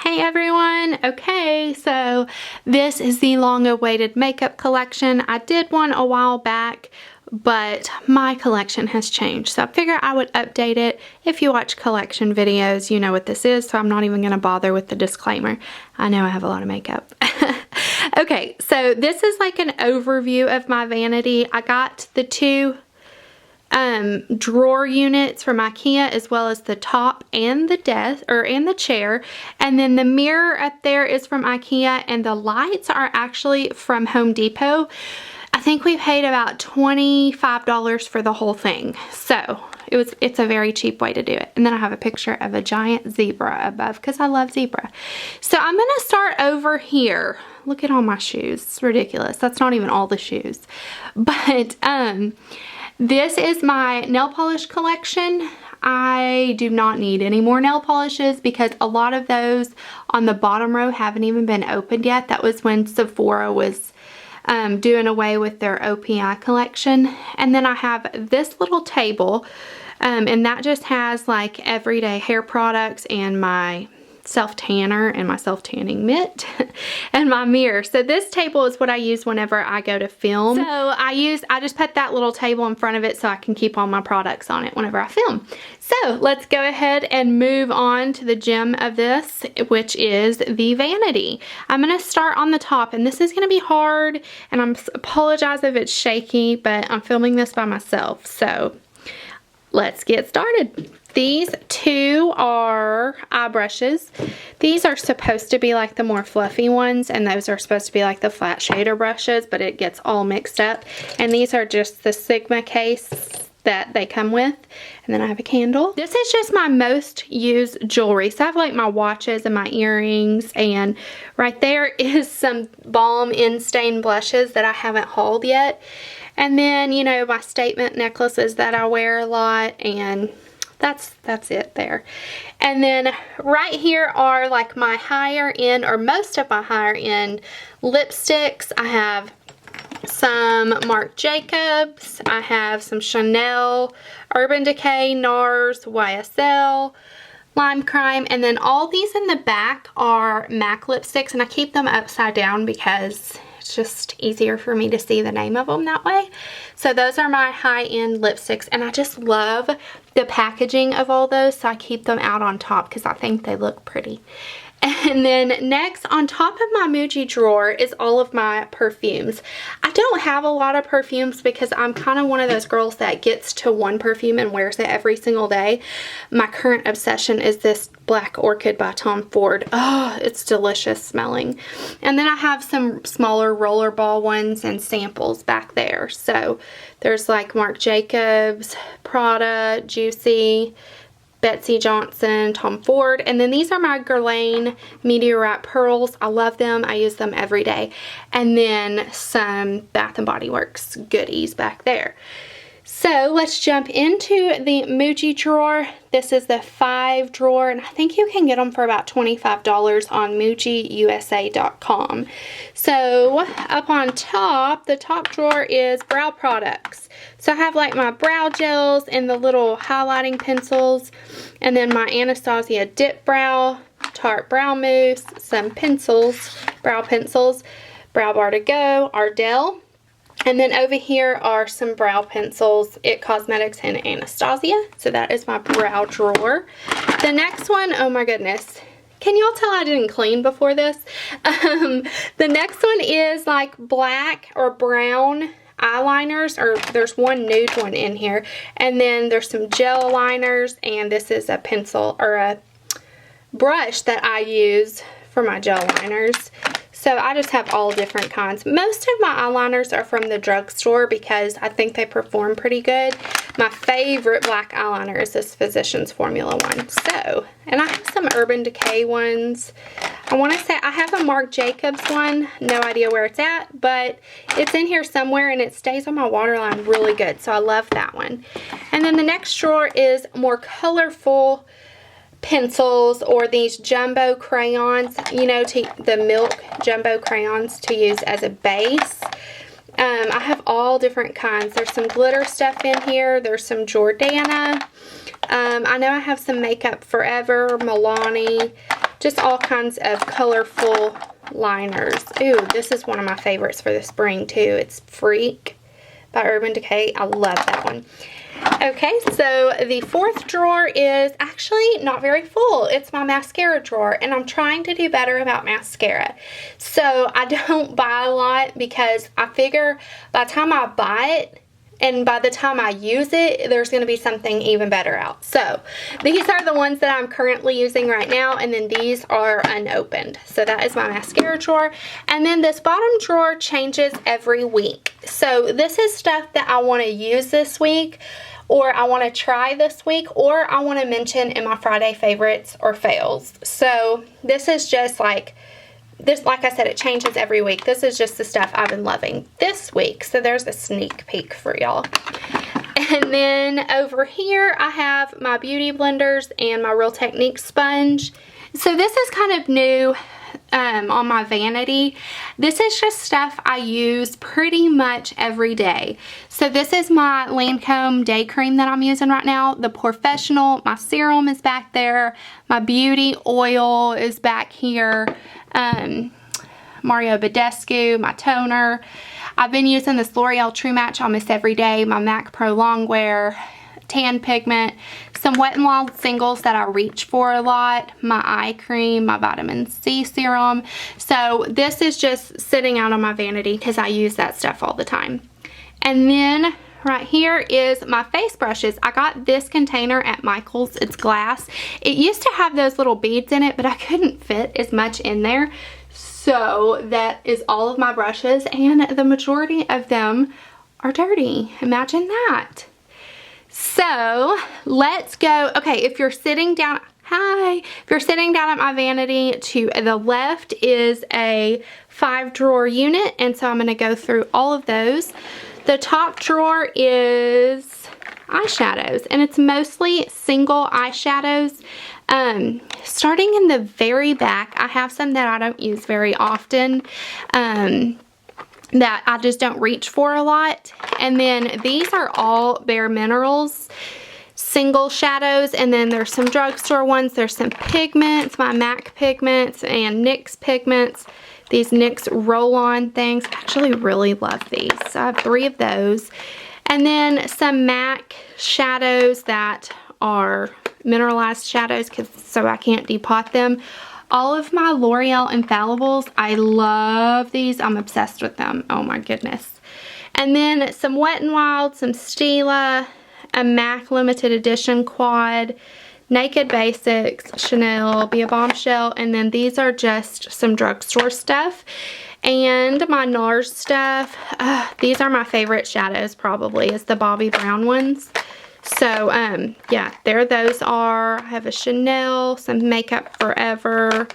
Hey everyone! Okay, so this is the long-awaited makeup collection. I did one a while back, but my collection has changed. So I figured I would update it. If you watch collection videos, you know what this is, so I'm not even going to bother with the disclaimer. I know I have a lot of makeup. Okay, so this is like an overview of my vanity. I got the two drawer units from IKEA, as well as the top and the desk and the chair, and then the mirror up there is from IKEA, and the lights are actually from Home Depot. I think we paid about $25 for the whole thing, so it's a very cheap way to do it. And then I have a picture of a giant zebra above because I love zebra. So I'm gonna start over here. Look at all my shoes. It's ridiculous. That's not even all the shoes, but this is my nail polish collection. I do not need any more nail polishes because a lot of those on the bottom row haven't even been opened yet. That was when Sephora was doing away with their OPI collection. And then I have this little table, and that just has like everyday hair products and my self-tanner and my self-tanning mitt and my mirror. So this table is what I use whenever I go to film. So I just put that little table in front of it so I can keep all my products on it whenever I film. So let's go ahead and move on to the gem of this, which is the vanity. I'm going to start on the top, and this is going to be hard, and I apologize if it's shaky, but I'm filming this by myself. So let's get started. These two are eye brushes. These are supposed to be like the more fluffy ones, and those are supposed to be like the flat shader brushes, but it gets all mixed up. And these are just the Sigma case that they come with. And then I have a candle. This is just my most used jewelry. So I have like my watches and my earrings, and right there is some Balm In Stain blushes that I haven't hauled yet. And then, you know, my statement necklaces that I wear a lot, and that's it there. And then right here are like my higher end, or most of my higher end lipsticks. I have some Marc Jacobs, I have some Chanel, Urban Decay, NARS, YSL, Lime Crime, and then all these in the back are MAC lipsticks, and I keep them upside down because it's just easier for me to see the name of them that way. So those are my high-end lipsticks, and I just love the packaging of all those, so I keep them out on top because I think they look pretty. And then next, on top of my Muji drawer is all of my perfumes. I don't have a lot of perfumes because I'm kind of one of those girls that gets to one perfume and wears it every single day. My current obsession is this Black Orchid by Tom Ford. Oh, it's delicious smelling. And then I have some smaller rollerball ones and samples back there. So there's like Marc Jacobs, Prada, Juicy, Betsy Johnson, Tom Ford, and then these are my Guerlain Meteorite Pearls. I love them. I use them every day. And then some Bath & Body Works goodies back there. So let's jump into the Muji drawer. This is the 5 drawer, and I think you can get them for about $25 on MujiUSA.com. So up on top, the top drawer is brow products. So I have like my brow gels and the little highlighting pencils, and then my Anastasia Dip Brow, Tarte Brow Mousse, some pencils, brow pencils, Brow Bar To Go, Ardell. And then over here are some brow pencils, It Cosmetics and Anastasia. So that is my brow drawer. The next one, oh my goodness. Can y'all tell I didn't clean before this? The next one is like black or brown eyeliners, or there's one nude one in here. And then there's some gel liners, and this is a pencil or a brush that I use for my gel liners. So I just have all different kinds. Most of my eyeliners are from the drugstore because I think they perform pretty good. My favorite black eyeliner is this Physicians Formula one. So, and I have some Urban Decay ones. I want to say I have a Marc Jacobs one. No idea where it's at, but it's in here somewhere, and it stays on my waterline really good. So I love that one. And then the next drawer is more colorful pencils, or these jumbo crayons, you know, the Milk jumbo crayons to use as a base. I have all different kinds. There's some glitter stuff in here. There's some Jordana. I know I have some Makeup Forever, Milani, just all kinds of colorful liners. Ooh, this is one of my favorites for the spring too. It's Freak by Urban Decay. I love that one. Okay, so the fourth drawer is actually not very full. It's my mascara drawer, and I'm trying to do better about mascara. So I don't buy a lot because I figure by the time I buy it and by the time I use it, there's going to be something even better out. So these are the ones that I'm currently using right now, and then these are unopened. So that is my mascara drawer. And then this bottom drawer changes every week. So this is stuff that I want to use this week, or I want to try this week, or I want to mention in my Friday favorites or fails. So this is just like I said, it changes every week. This is just the stuff I've been loving this week. So there's a sneak peek for y'all. And then over here I have my beauty blenders and my Real Techniques sponge. So this is kind of new on my vanity. This is just stuff I use pretty much every day. So this is my Lancome day cream that I'm using right now, the Professional. My serum is back there. My beauty oil is back here. Mario Badescu, my toner. I've been using this L'Oreal True Match almost every day. My MAC Pro Longwear, tan pigment, some Wet n Wild singles that I reach for a lot, my eye cream, my vitamin C serum. So this is just sitting out on my vanity because I use that stuff all the time. And then right here is my face brushes. I got this container at Michael's. It's glass. It used to have those little beads in it, but I couldn't fit as much in there. So that is all of my brushes, and the majority of them are dirty. Imagine that. So let's go. Okay, if you're sitting down, if you're sitting down at my vanity, to the left is a 5-drawer unit, and so I'm going to go through all of those. The top drawer is eyeshadows, and it's mostly single eyeshadows. Starting in the very back, I have some that I don't use very often, that I just don't reach for a lot. And then these are all Bare Minerals single shadows, and then there's some drugstore ones. There's some pigments, my MAC pigments and NYX pigments. These NYX roll-on things. I actually really love these. So I have 3 of those. And then some MAC shadows that are mineralized shadows, so I can't depot them. All of my L'Oreal Infallibles, I love these. I'm obsessed with them. Oh my goodness. And then some Wet n Wild, some Stila, a MAC limited edition quad, Naked Basics, Chanel, Be a Bombshell, and then these are just some drugstore stuff. And my NARS stuff, these are my favorite shadows probably, is the Bobbi Brown ones. So, yeah, there those are. I have a Chanel, some Makeup Forever,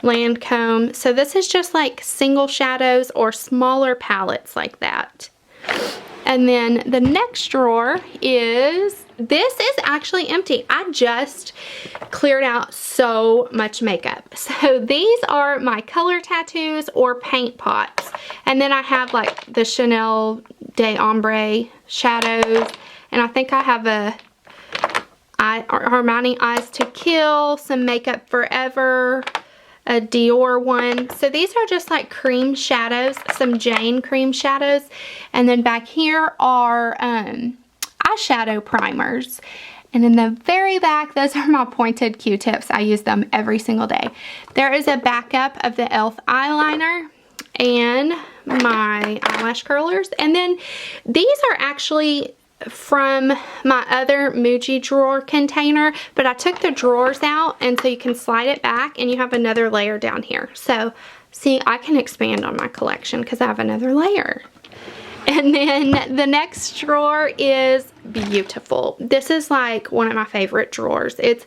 Lancome. So this is just like single shadows or smaller palettes like that. And then the next drawer is, this is actually empty. I just cleared out so much makeup. So these are my color tattoos or paint pots. And then I have like the Chanel de Ombre shadows. And I think I have a Armani Eyes to Kill, some Makeup Forever, a Dior one. So these are just like cream shadows, some Jane cream shadows. And then back here are eyeshadow primers. And in the very back, those are my pointed Q-tips. I use them every single day. There is a backup of the e.l.f. eyeliner and my eyelash curlers. And then these are actually from my other Muji drawer container, but I took the drawers out, and so you can slide it back and you have another layer down here. So see, I can expand on my collection because I have another layer. And then the next drawer is beautiful. This is like one of my favorite drawers. It's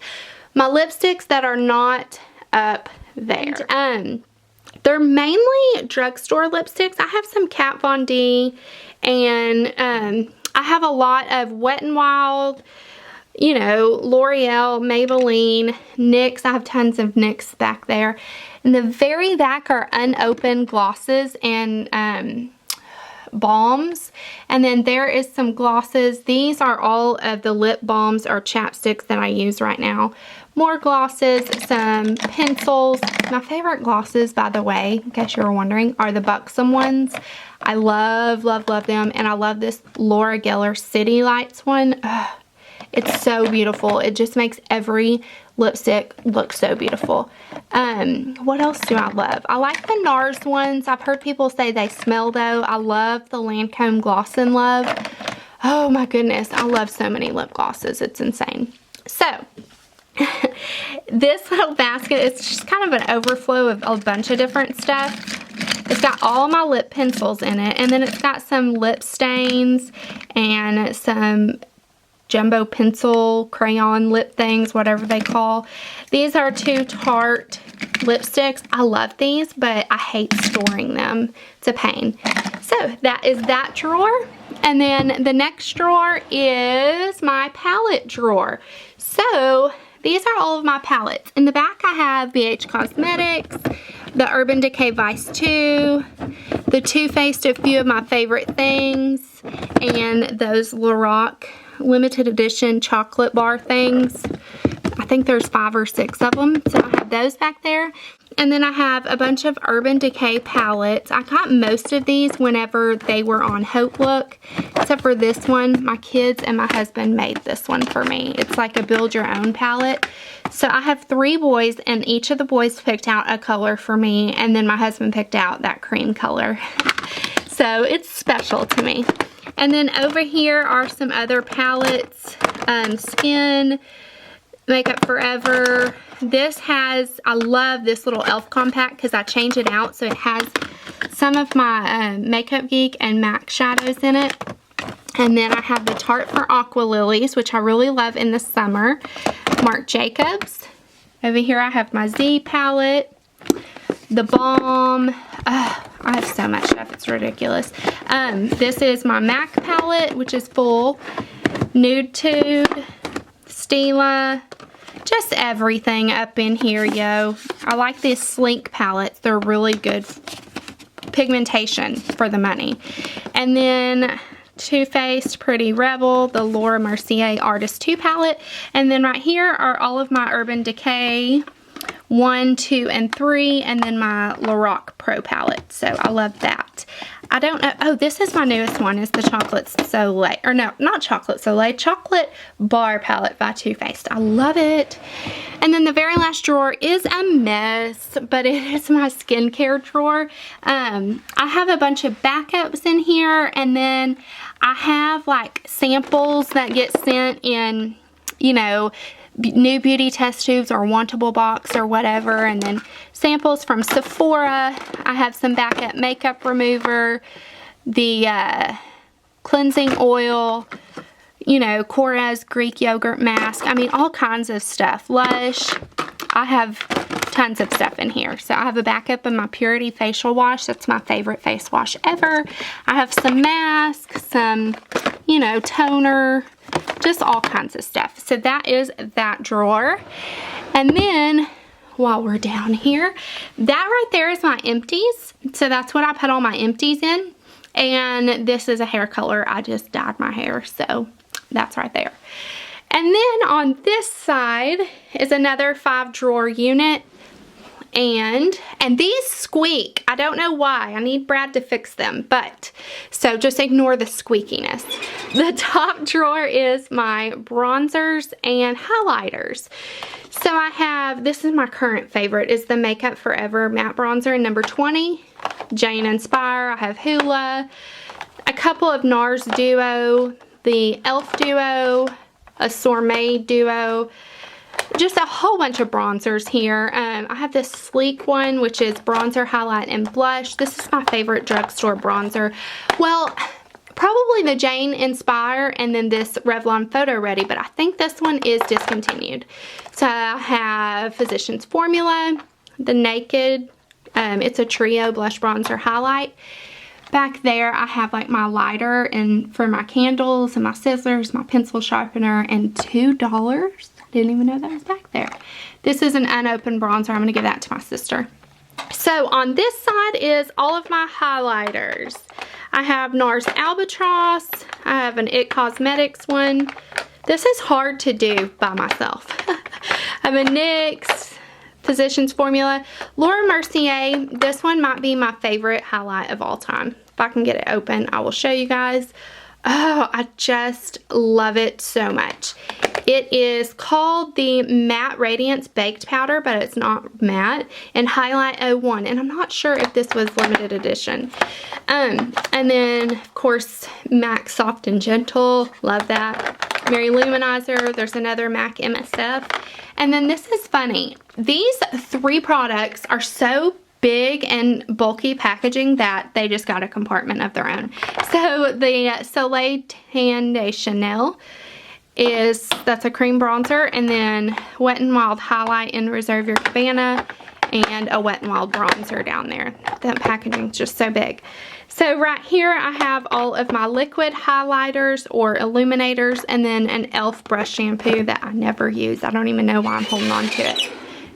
my lipsticks that are not up there. They're mainly drugstore lipsticks. I have some Kat Von D, and I have a lot of Wet n Wild, you know, L'Oreal, Maybelline, NYX. I have tons of NYX back there. In the very back are unopened glosses and balms. And then there is some glosses. These are all of the lip balms or chapsticks that I use right now. more glosses, some pencils. My favorite glosses, by the way, in case you were wondering, are the Buxom ones. I love, love, love them. And I love this Laura Geller City Lights one. Ugh, it's so beautiful. It just makes every lipstick look so beautiful. What else do I love? I like the NARS ones. I've heard people say they smell though. I love the Lancome Gloss in Love. Oh my goodness, I love so many lip glosses. It's insane. So, this little basket is just kind of an overflow of a bunch of different stuff. It's got all my lip pencils in it, and then it's got some lip stains and some jumbo pencil, crayon lip things, whatever they call. These are 2 Tarte lipsticks. I love these, but I hate storing them. It's a pain. So that is that drawer. And then the next drawer is my palette drawer. So these are all of my palettes. In the back I have BH Cosmetics, the Urban Decay Vice 2, the Too Faced A Few of My Favorite Things, and those Lorac limited edition chocolate bar things. I think there's 5 or 6 of them, so I have those back there. And then I have a bunch of Urban Decay palettes. I got most of these whenever they were on Hope Look, except for this one. My kids and my husband made this one for me. It's like a build your own palette. So I have 3 boys, and each of the boys picked out a color for me, and then my husband picked out that cream color. So it's special to me. And then over here are some other palettes. Skin, Makeup Forever. This has, I love this little e.l.f. compact because I change it out. So it has some of my Makeup Geek and MAC shadows in it. And then I have the Tarte for Aqua Lilies, which I really love in the summer. Marc Jacobs. Over here I have my Z palette. The Balm. I have so much stuff, it's ridiculous. This is my MAC palette, which is full. Nude Tude, Stila, just everything up in here, yo. I like these Slink palettes. They're really good pigmentation for the money. And then Too Faced Pretty Rebel, the Laura Mercier Artist 2 palette. And then right here are all of my Urban Decay 1, 2, and 3, and then my Lorac Pro palette. So I love that. I don't know. Oh, this is my newest one. Is the Chocolate Soleil. Or no, not Chocolate Soleil. Chocolate Bar palette by Too Faced. I love it. And then the very last drawer is a mess, but it is my skincare drawer. I have a bunch of backups in here, and then I have like samples that get sent in, you know, new beauty test tubes or wantable box or whatever, and then samples from Sephora. I have some backup makeup remover, the cleansing oil, you know, Korres Greek yogurt mask. I mean, all kinds of stuff. Lush. I have tons of stuff in here. So I have a backup of my Purity facial wash. That's my favorite face wash ever. I have some masks, some, you know, toner, just all kinds of stuff. So that is that drawer. And then while we're down here, that right there is my empties. So that's what I put all my empties in. And this is a hair color. I just dyed my hair, so that's right there. And then on this side is another 5 drawer unit. And these squeak. I don't know why. I need Brad to fix them, but so just ignore the squeakiness. The top drawer is my bronzers and highlighters. So I have, this is my current favorite, is the Makeup Forever Matte Bronzer in number 20. Jane Inspire. I have Hoola. A couple of NARS Duo. The e.l.f. Duo. A Sourmade Duo. Just a whole bunch of bronzers here. I have this sleek one, which is bronzer, highlight, and blush. This is my favorite drugstore bronzer. Well, probably the Jane Inspire and then this Revlon Photo Ready, but I think this one is discontinued. So I have Physicians Formula, the Naked, it's a trio blush, bronzer, highlight. Back there I have like my lighter and for my candles and my scissors, my pencil sharpener, and $2. Didn't even know that was back there. This is an unopened bronzer. I'm going to give that to my sister. So on this side is all of my highlighters. I have NARS Albatross. I have an IT Cosmetics one. This is hard to do by myself. have a NYX Physicians Formula. Laura Mercier, this one might be my favorite highlight of all time. If I can get it open, I will show you guys. Oh, I just love it so much. It is called the Matte Radiance Baked Powder, but it's not matte, and Highlight 01, and I'm not sure if this was limited edition. And then, of course, MAC Soft and Gentle, love that. Mary Luminizer, there's another MAC MSF. And then this is funny. These 3 products are so big and bulky packaging that they just got a compartment of their own. So the Soleil Tan de Chanel that's a cream bronzer, and then Wet n Wild Highlight in Reserve Your Cabana, and a Wet n Wild bronzer down there. That packaging is just so big. So right here I have all of my liquid highlighters or illuminators, and then an e.l.f. brush shampoo that I never use. I don't even know why I'm holding on to it.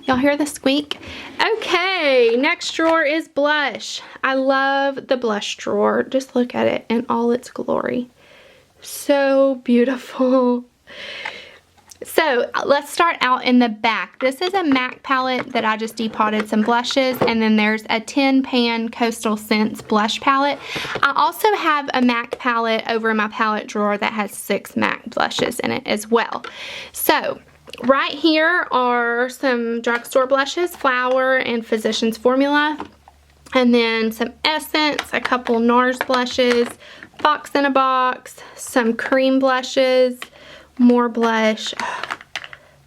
Y'all hear the squeak? Okay, next drawer is blush. I love the blush drawer. Just look at it in all its glory. So beautiful. So let's start out in the back. This is a MAC palette that I just depotted some blushes, and then there's a Tin Pan Coastal Scents blush palette. I also have a MAC palette over in my palette drawer that has 6 MAC blushes in it as well. So right here are some drugstore blushes, Flower and Physicians Formula, and then some Essence, a couple NARS blushes, Fox in a Box, some cream blushes, more blush,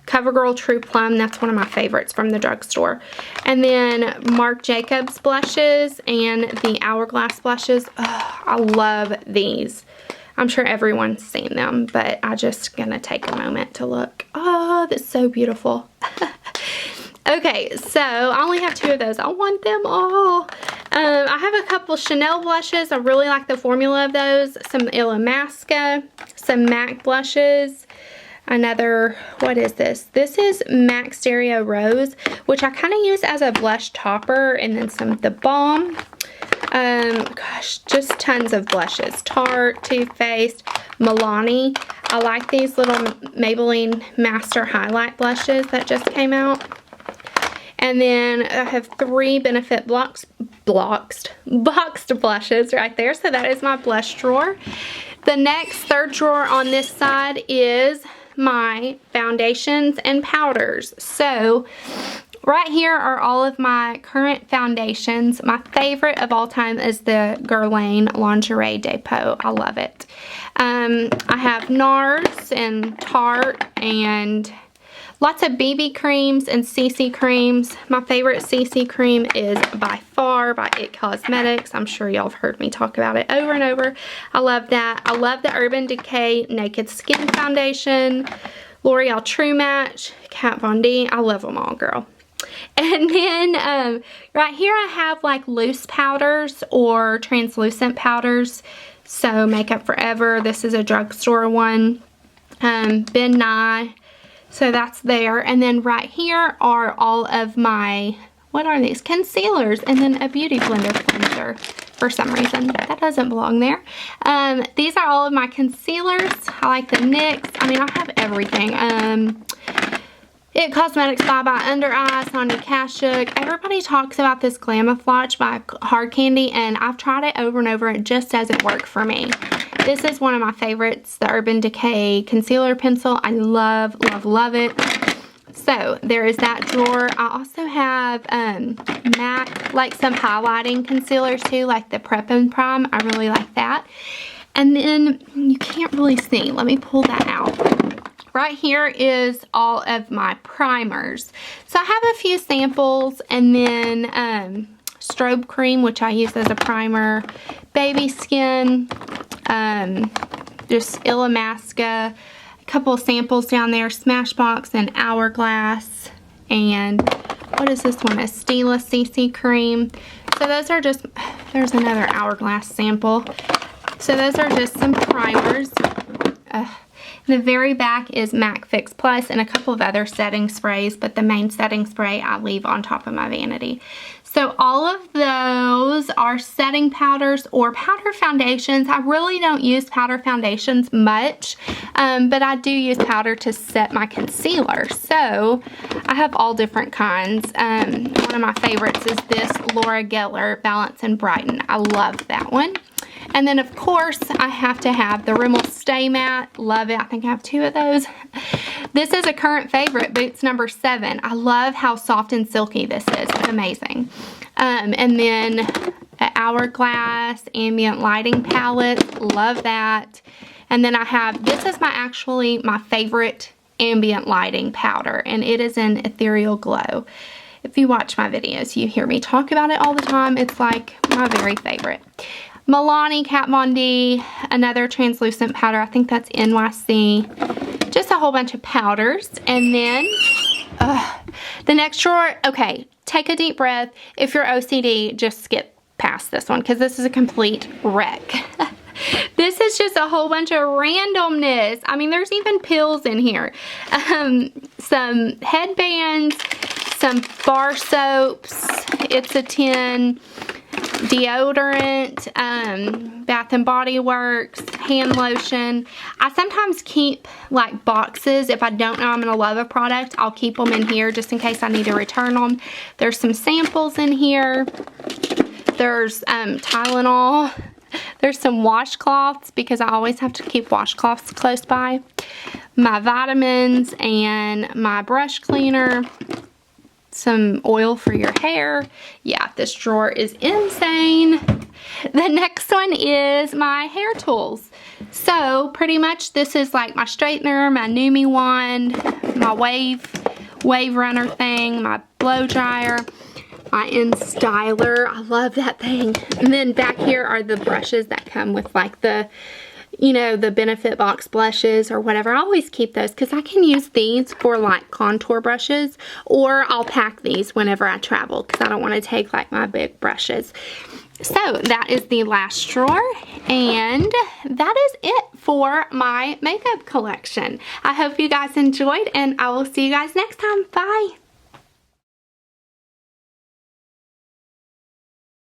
CoverGirl True Plum, that's one of my favorites from the drugstore, and then Marc Jacobs blushes and the Hourglass blushes. Oh, I love these. I'm sure everyone's seen them, but I'm just gonna take a moment to look. Oh, that's so beautiful. Okay, so I only have 2 of those. I want them all. I have a couple Chanel blushes. I really like the formula of those. Some Illamasqua, some MAC blushes. Another, what is this? This is MAC Stereo Rose, which I kind of use as a blush topper, and then some of the Balm. Gosh, just tons of blushes. Tarte, Too Faced, Milani. I like these little Maybelline Master Highlight blushes that just came out. And then I have 3 Benefit boxed blushes right there. So that is my blush drawer. The next 3rd drawer on this side is my foundations and powders. So right here are all of my current foundations. My favorite of all time is the Guerlain Lingerie Depot. I love it. I have NARS and Tarte and lots of BB creams and CC creams. My favorite CC cream is by far by It Cosmetics. I'm sure y'all have heard me talk about it over and over. I love that. I love the Urban Decay Naked Skin Foundation, L'Oreal True Match, Kat Von D. I love them all, girl. And then right here I have like loose powders or translucent powders. So Makeup Forever. This is a drugstore one. Ben Nye. So that's there. And then right here are all of my, what are these? Concealers, and then a Beauty Blender cleanser for some reason. That doesn't belong there. These are all of my concealers. I like the NYX. I mean, I have everything. It Cosmetics Bye Bye Under Eye, Sonia Kashuk. Everybody talks about this Glamaflauge by Hard Candy, and I've tried it over and over. It just doesn't work for me. This is one of my favorites, the Urban Decay Concealer Pencil. I love, love, love it. So there is that drawer. I also have MAC, like some highlighting concealers too, like the Prep and Prime. I really like that. And then you can't really see. Let me pull that out. Right here is all of my primers. So I have a few samples, and then strobe cream, which I use as a primer, baby skin, just Illamasqua, a couple of samples down there, Smashbox and Hourglass, and what is this one, a Stila CC cream. So those are just, there's another Hourglass sample. So those are just some primers. The very back is MAC Fix Plus and a couple of other setting sprays, but the main setting spray I leave on top of my vanity. So all of those are setting powders or powder foundations. I really don't use powder foundations much, but I do use powder to set my concealer. So I have all different kinds. One of my favorites is this Laura Geller Balance and Brighten. I love that one. And then, of course, I have to have the Rimmel Stay Matte. Love it. I think I have 2 of those. This is a current favorite, Boots number 7. I love how soft and silky this is. It's amazing. And then an Hourglass Ambient Lighting Palette. Love that. And then I have, this is my favorite ambient lighting powder, and it is an Ethereal Glow. If you watch my videos, you hear me talk about it all the time. It's like my very favorite. Milani Kat Von D, another translucent powder. I think that's NYC. Just a whole bunch of powders. And then the next drawer, okay, take a deep breath. If you're OCD, just skip past this one because this is a complete wreck. This is just a whole bunch of randomness. I mean, there's even pills in here. Some headbands, some bar soaps. It's a 10. Deodorant, Bath and Body Works, hand lotion. I sometimes keep like boxes. If I don't know I'm going to love a product, I'll keep them in here just in case I need to return them. There's some samples in here. There's Tylenol. There's some washcloths because I always have to keep washcloths close by. My vitamins and my brush cleaner. Some oil for your hair. Yeah, this drawer is insane. The next one is my hair tools. So pretty much this is like my straightener, my Numi wand, my wave runner thing, my blow dryer, my InStyler. I love that thing. And then back here are the brushes that come with like the, you know, the Benefit Box blushes or whatever. I always keep those because I can use these for like contour brushes, or I'll pack these whenever I travel because I don't want to take like my big brushes. So that is the last drawer, and that is it for my makeup collection. I hope you guys enjoyed, and I will see you guys next time. Bye!